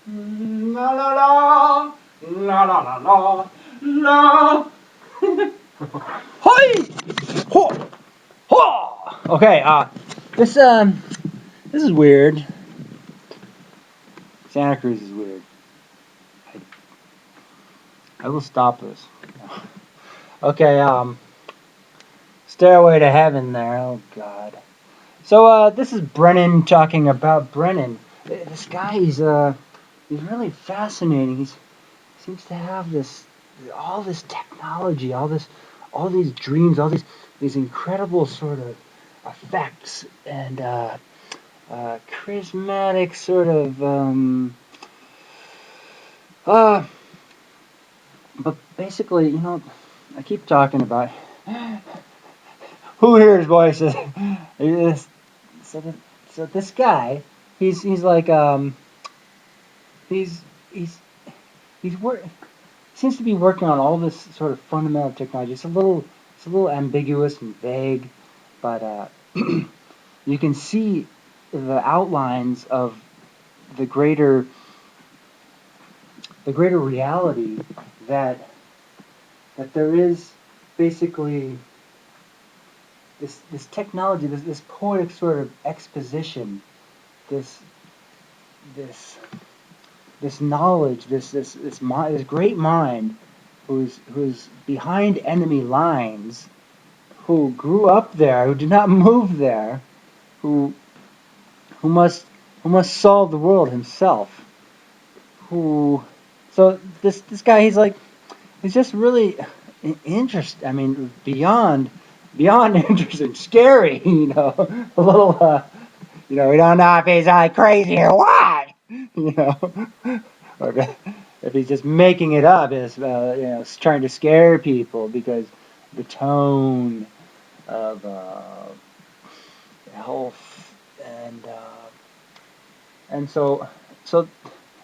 La la la, la la la la, la. Hoi! Ho! Ho! Okay, this is weird. Santa Cruz is weird. I will stop this. Okay, Stairway to Heaven there. Oh God. So this is Brennan talking about Brennan. This guy, he's really fascinating. He seems to have all this technology, all these dreams, all these incredible sort of effects and charismatic sort of but basically, I keep talking about who hears voices. So, so this guy, he's like he's he's he's seems to be working on all this sort of fundamental technology. It's a little ambiguous and vague, but you can see the outlines of the greater reality that there is basically this technology, this poetic sort of exposition, this knowledge, this great mind who's behind enemy lines, who grew up there, who did not move there, who must solve the world himself. So this guy, he's just really interesting. I mean, beyond interesting, scary. A little. We don't know if he's crazy or what. Or if he's just making it up, is trying to scare people because the tone of health and so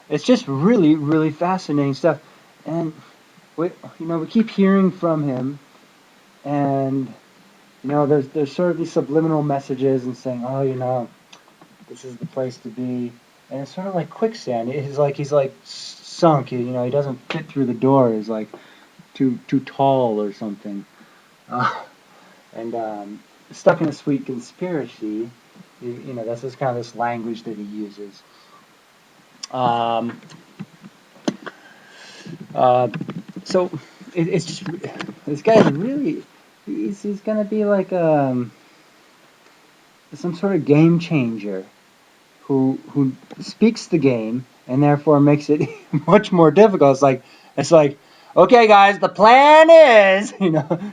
it's just really fascinating stuff, and we keep hearing from him, and there's sort of these subliminal messages and saying, oh, this is the place to be, and it's sort of like quicksand. He's like sunk. He doesn't fit through the door. He's like too tall or something, and stuck in a sweet conspiracy. That's just kind of this language that he uses. So it's just this guy's really he's gonna be like some sort of game changer who speaks the game and therefore makes it much more difficult. It's like okay guys, the plan is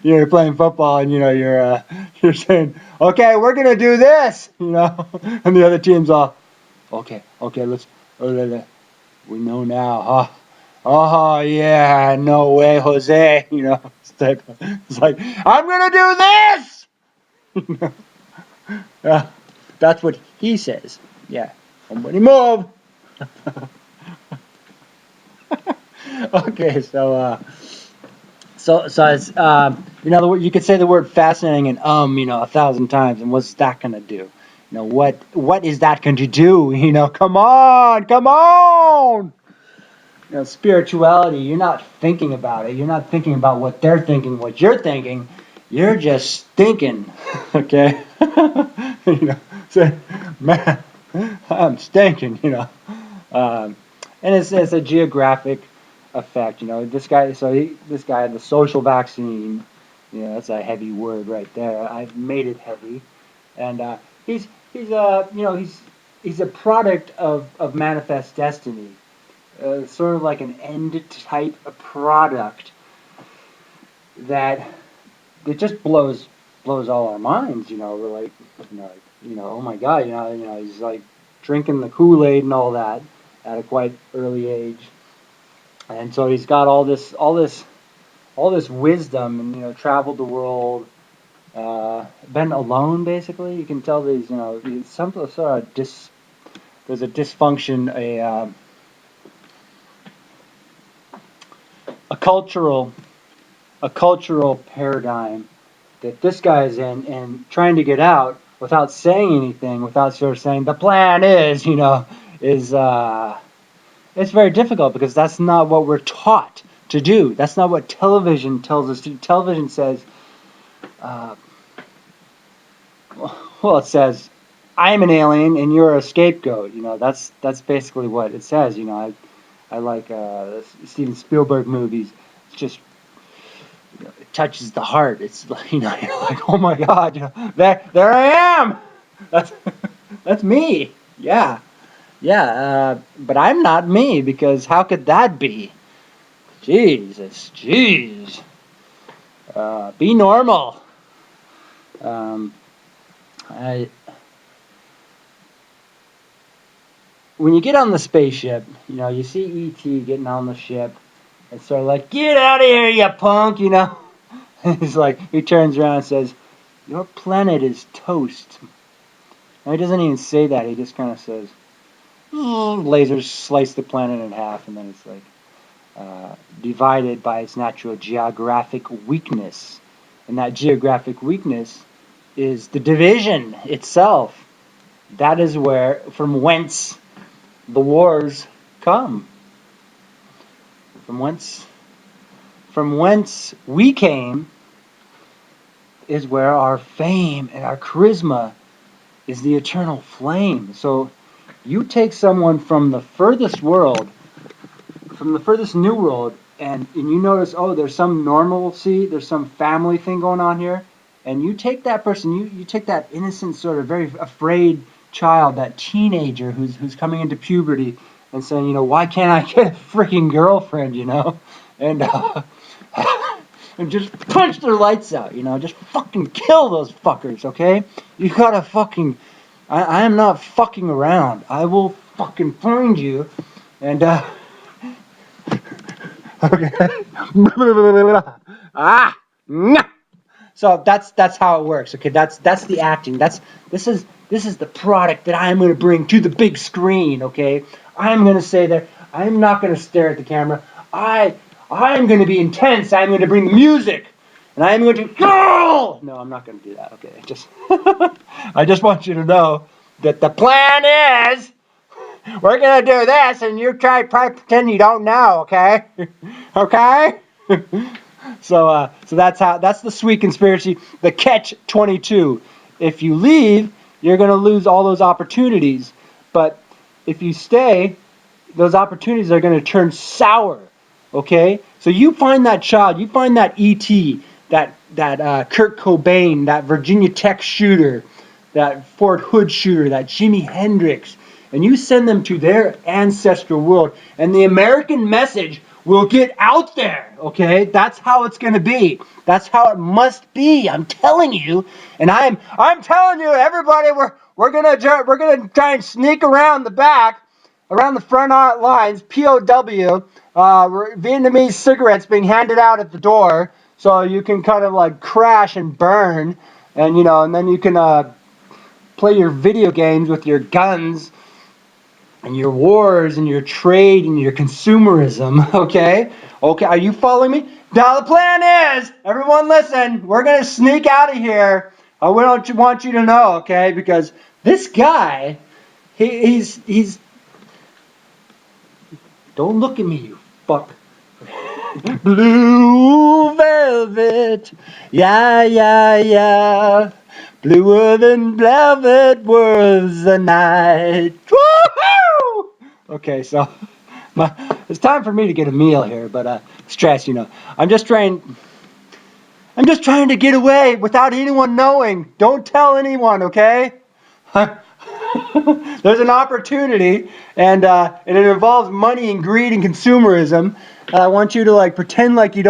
you're playing football and you're saying okay, we're gonna do this, and the other team's all okay let's we know now, huh? Oh yeah, no way, Jose. It's like I'm gonna do this. That's what he says. Yeah, somebody move. Okay, so it's you could say the word fascinating and 1,000 times, and what's that gonna do? What is that going to do? Come on. Spirituality, you're not thinking about it. You're not thinking about what they're thinking, what you're thinking. You're just thinking, okay? So, man, I'm stinking, and it's a geographic effect, This guy, the social vaccine, that's a heavy word right there. I've made it heavy, and he's a product of manifest destiny. Sort of like an end type of product that just blows all our minds. We're like, oh my God, he's like drinking the Kool-Aid and all that at a quite early age, and so he's got all this wisdom, and traveled the world, been alone basically. You can tell there's some sort of there's a dysfunction, a cultural paradigm that this guy is in, and trying to get out without saying anything, without sort of saying the plan is It's very difficult because that's not what we're taught to do. That's not what television tells us to do. Television says, well, it says, I'm an alien and you're a scapegoat. You know, that's basically what it says. You know, I like Steven Spielberg movies. It's just, you know, it touches the heart. It's like, you know, you're like, oh my God, you know, there I am. That's me. Yeah. Yeah, but I'm not me, because how could that be? Jesus, jeez. Be normal. When you get on the spaceship, you know, you see E.T. getting on the ship. It's sort of like, get out of here, you punk, you know. He's like, he turns around and says, your planet is toast. And he doesn't even say that. He just kind of says, lasers slice the planet in half, and then it's like divided by its natural geographic weakness. And that geographic weakness is the division itself. That is from whence the wars come. From whence we came is where our fame and our charisma is the eternal flame. So you take someone from the furthest world, from the furthest new world, and you notice, oh, there's some normalcy, there's some family thing going on here, and you take that person, you take that innocent, sort of very afraid child, that teenager who's coming into puberty, and saying, you know, why can't I get a freaking girlfriend, you know, and and just punch their lights out, you know, just fucking kill those fuckers, okay? You gotta fucking, I am not fucking around. I will fucking find you, and okay. So that's how it works. Okay, that's the acting. This is the product that I am going to bring to the big screen. Okay, I am going to say that I am not going to stare at the camera. I am going to be intense. I am going to bring the music, and I am going to go. No, I'm not going to do that. Okay, just I just want you to know that the plan is, we're going to do this, and you try to pretend you don't know, okay? Okay? So that's the sweet conspiracy, the catch-22. If you leave, you're going to lose all those opportunities. But if you stay, those opportunities are going to turn sour, okay? So you find that child, you find that E.T., that Kurt Cobain, that Virginia Tech shooter, that Fort Hood shooter, that Jimi Hendrix, and you send them to their ancestral world, and the American message will get out there, okay? That's how it's going to be. That's how it must be. I'm telling you, and I'm telling you, everybody, we're gonna try and sneak around the back, around the front lines, POW, Vietnamese cigarettes being handed out at the door, so you can kind of like crash and burn, and you know, and then you can play your video games with your guns and your wars and your trade and your consumerism, okay? Okay, are you following me? Now the plan is, everyone listen, we're going to sneak out of here. I want you to know, okay? Because this guy, he's don't look at me, you fuck. Blue velvet, yeah, yeah, yeah. Bluer than velvet was the night. Woo-hoo! Okay, so it's time for me to get a meal here, but stress, you know. I'm just trying to get away without anyone knowing. Don't tell anyone, okay? There's an opportunity, and it involves money and greed and consumerism. I want you to like pretend you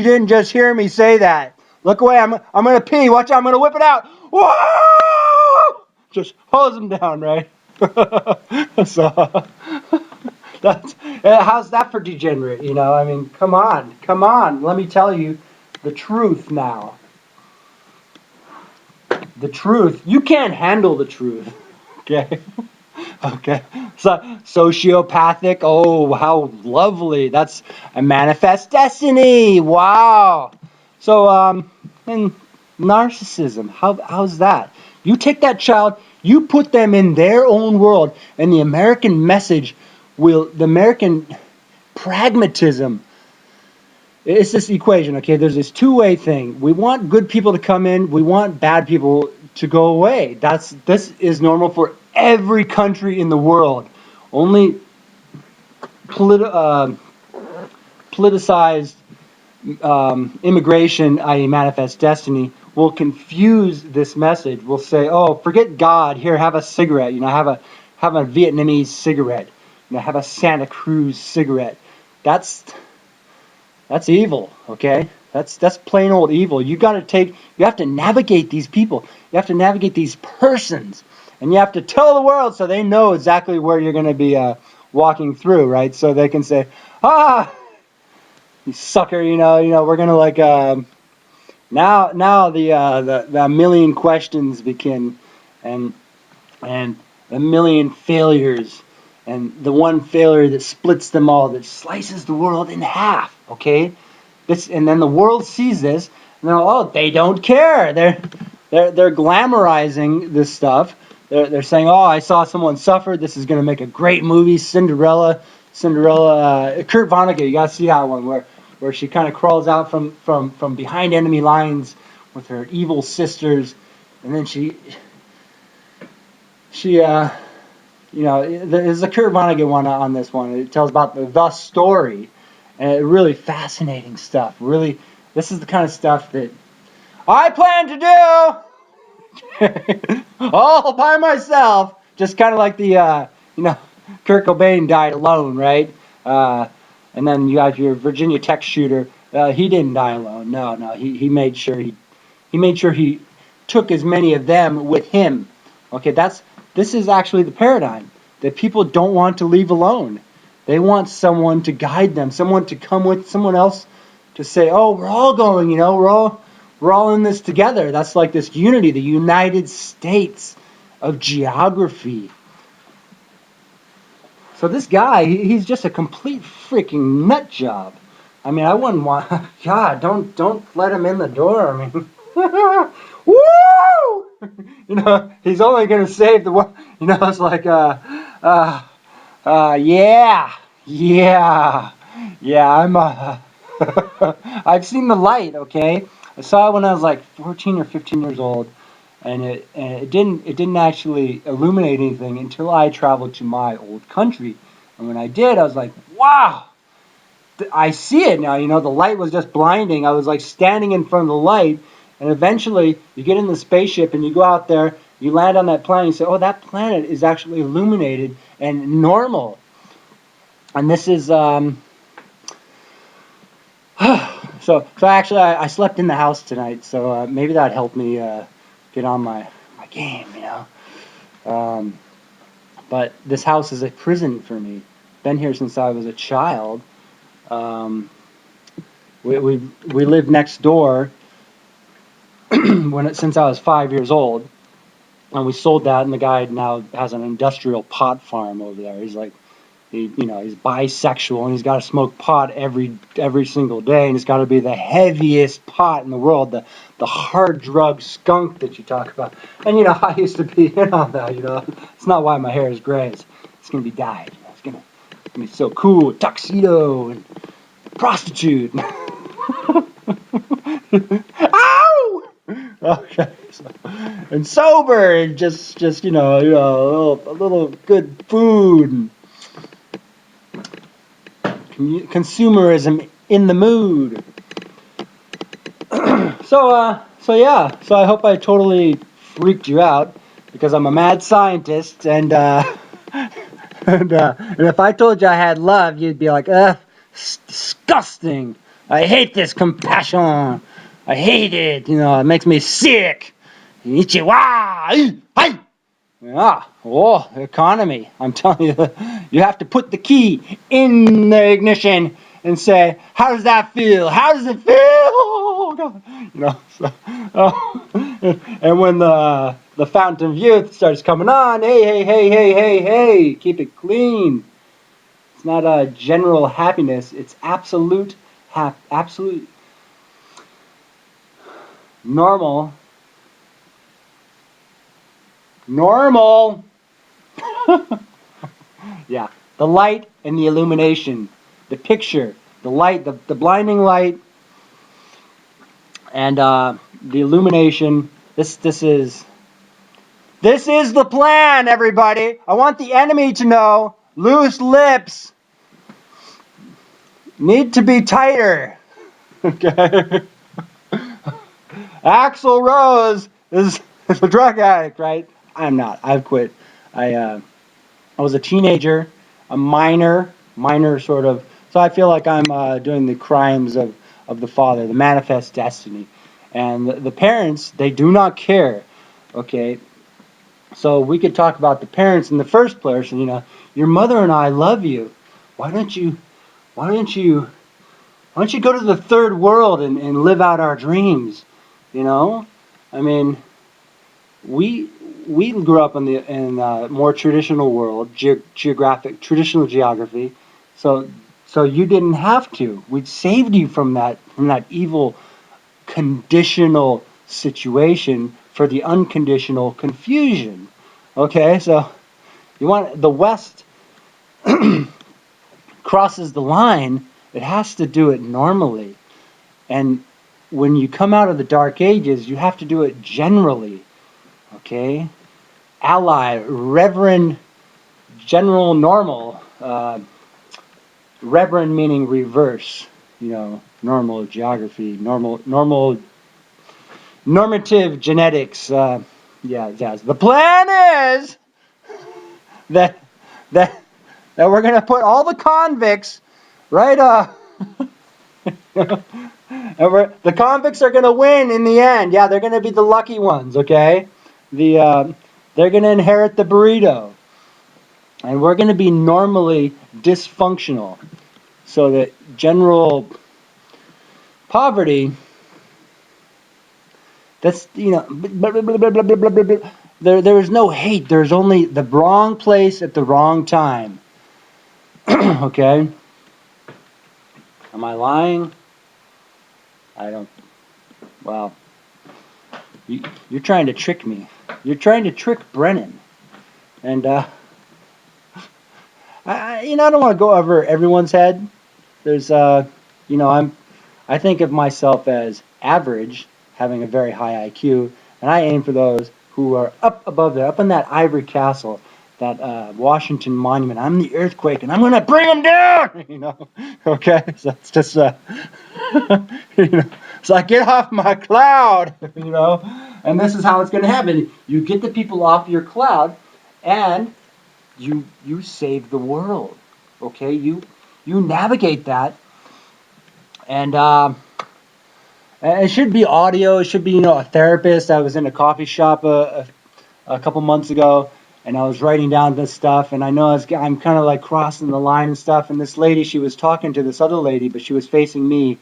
didn't just hear me say that. Look away, I'm gonna pee. Watch out, I'm gonna whip it out. Whoa! Just hose them down, right? So how's that for degenerate? You know, I mean, come on. Let me tell you the truth now. The truth. You can't handle the truth. Okay. Okay. So sociopathic. Oh, how lovely. That's a manifest destiny. Wow. So and narcissism. How's that? You take that child, you put them in their own world, and the American message the American pragmatism, it's this equation, okay? There's this two-way thing. We want good people to come in. We want bad people to go away. This is normal for every country in the world. Only politicized immigration, i.e. manifest destiny, will confuse this message. We'll say, oh, forget God. Here, have a cigarette. Have a Vietnamese cigarette. Have a Santa Cruz cigarette. That's evil, okay? That's plain old evil. You have to navigate these people. You have to navigate these persons. And you have to tell the world so they know exactly where you're going to be walking through, right? So they can say, you sucker, we're going to now the million questions begin, and a million failures, and the one failure that splits them all, that slices the world in half, okay? And then the world sees this, and they don't care. They're glamorizing this stuff. They're saying, I saw someone suffer. This is going to make a great movie. Cinderella, Kurt Vonnegut. You got to see that one where she kind of crawls out from behind enemy lines with her evil sisters, and then there's a Kurt Vonnegut one on this one. It tells about the story, and really fascinating stuff. Really, this is the kind of stuff that I plan to do all by myself. Just kind of like the Kurt Cobain died alone, right? And then you have your Virginia Tech shooter. He didn't die alone. No. He made sure he took as many of them with him. Okay, this is actually the paradigm that people don't want to leave alone. They want someone to guide them, someone to come with, someone else to say, we're all going, we're all in this together. That's like this unity, the United States of geography. So this guy, he's just a complete freaking nut job. I mean, I wouldn't want, God, don't let him in the door. I mean, woo! He's only going to save the world. It's like, yeah, I'm, I've seen the light, okay? I saw it when I was like 14 or 15 years old, and it didn't actually illuminate anything until I traveled to my old country. And when I did, I was like, wow, I see it now. The light was just blinding. I was like standing in front of the light, and eventually you get in the spaceship and you go out there, you land on that planet, and you say, that planet is actually illuminated and normal. And this is so actually I slept in the house tonight, so maybe that helped me get on my game, but this house is a prison for me. Been here since I was a child. We lived next door since I was 5 years old, and we sold that, and the guy now has an industrial pot farm over there. He's like, he's bisexual, and he's got to smoke pot every single day, and it's got to be the heaviest pot in the world, the hard drug skunk that you talk about. And I used to be in on that. It's not why my hair is gray. It's gonna be dyed. It's gonna be so cool, tuxedo and prostitute. Ow! Okay, and sober, and just a little good food. And consumerism in the mood. So I hope I totally freaked you out, because I'm a mad scientist, and and if I told you I had love, you'd be like, it's disgusting. I hate this compassion. I hate it. It makes me sick. Economy. I'm telling you, you have to put the key in the ignition and say, how does that feel? How does it feel? Oh, God. And when the fountain of youth starts coming on, hey, keep it clean. It's not a general happiness. It's absolute normal. Yeah. the light and the illumination, the picture, the light, the blinding light, and the illumination. This is the plan, everybody. I want the enemy to know loose lips need to be tighter. Okay. Axl Rose is a drug addict, right? I'm not. I've quit. I was a teenager, a minor sort of. So I feel like I'm doing the crimes of the father, the manifest destiny. And the parents, they do not care. Okay. So we could talk about the parents in the first person. Your mother and I love you. Why don't you go to the third world and live out our dreams? I mean, we grew up in more traditional world, traditional geography. So you didn't have to. We saved you from that evil conditional situation for the unconditional confusion. Okay, so you want the West crosses the line, it has to do it normally. And when you come out of the Dark Ages, you have to do it generally. Okay? Ally, Reverend, General, Normal. Reverend meaning reverse. Normal geography, normative genetics. Yes. The plan is that we're going to put all the convicts right the convicts are going to win in the end. Yeah, they're going to be the lucky ones, okay? They're going to inherit the burrito. And we're going to be normally dysfunctional. So that general poverty, that's, there is no hate. There's only the wrong place at the wrong time. Okay? Am I lying? I don't. Well, you're trying to trick me. You're trying to trick Brennan. And, I don't want to go over everyone's head. There's, I think of myself as average, having a very high IQ, and I aim for those who are up above there, up in that ivory castle, that Washington Monument. I'm the earthquake, and I'm going to bring them down. Okay, so it's just, it's like, get off my cloud. And this is how it's going to happen. You get the people off your cloud, and you save the world. Okay, you navigate that, and it should be audio. It should be a therapist. I was in a coffee shop a couple months ago, and I was writing down this stuff, and I know I'm kind of like crossing the line and stuff. And this lady, she was talking to this other lady, but she was facing me,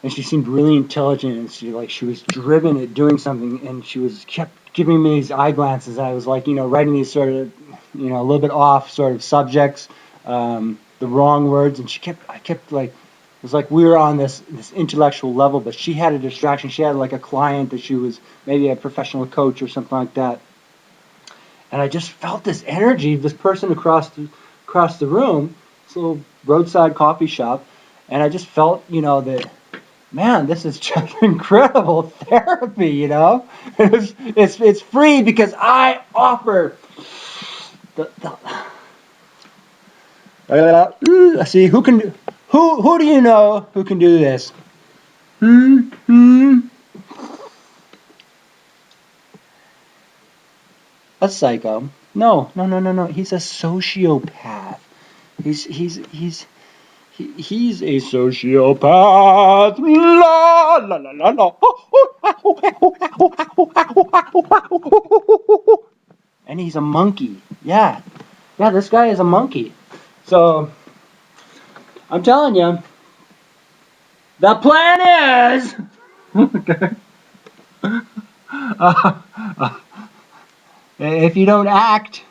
and she seemed really intelligent, and she was driven at doing something, and she kept giving me these eye glances. I was like, writing these sort of, a little bit off sort of subjects, the wrong words, and I kept like, it was like we were on this intellectual level, but she had a distraction. She had like a client that she was maybe a professional coach or something like that. And I just felt this energy, this person across the room, this little roadside coffee shop, and I just felt, that, man, this is just incredible therapy, It's free because I offer see, who do you know who can do this? A psycho. No. He's a sociopath. He's a sociopath. La la la la la. And he's a monkey. Yeah, this guy is a monkey. So I'm telling you, the plan is. Okay. If you don't act,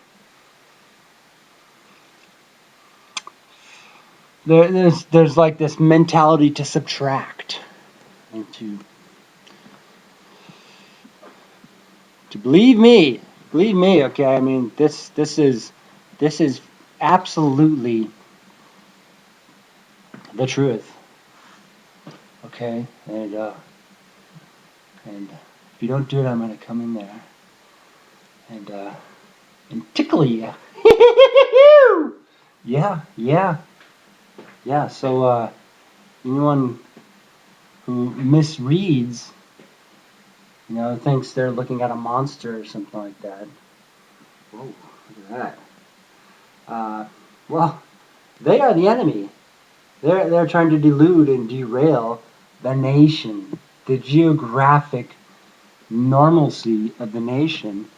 there's like this mentality to subtract and to believe me. Okay, I mean this is absolutely the truth. Okay, and if you don't do it, I'm gonna come in there and tickle you. Yeah, yeah, yeah. So anyone who misreads, thinks they're looking at a monster or something like that. Whoa, look at that. Well, they are the enemy. They're trying to delude and derail the nation, the geographic normalcy of the nation,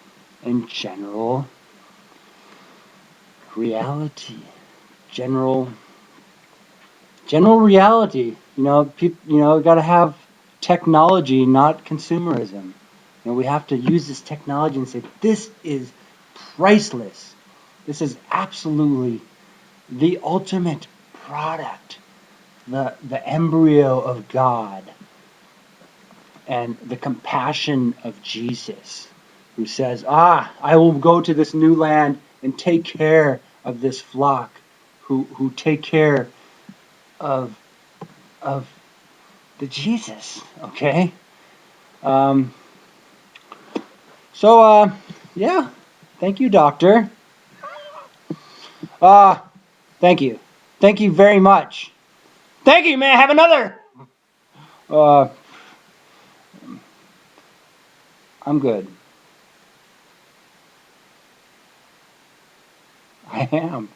and general reality. General reality. Got to have technology, not consumerism. We have to use this technology and say, this is priceless. This is absolutely the ultimate product, the embryo of God, and the compassion of Jesus, who says, I will go to this new land and take care of this flock, who take care of the Jesus, okay? Yeah, thank you, doctor. Thank you. Thank you very much. Thank you, man. Have another. I'm good. I am.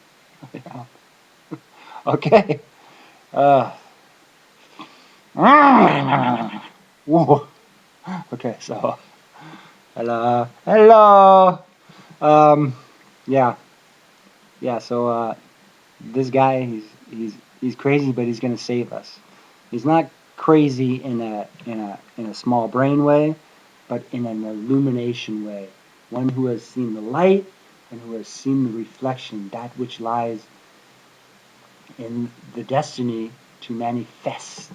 Okay. Whoa. Okay, so hello. Yeah. So this guy, he's crazy, but he's gonna save us. He's not crazy in a small brain way, but in an illumination way. One who has seen the light and who has seen the reflection, that which lies in the destiny to manifest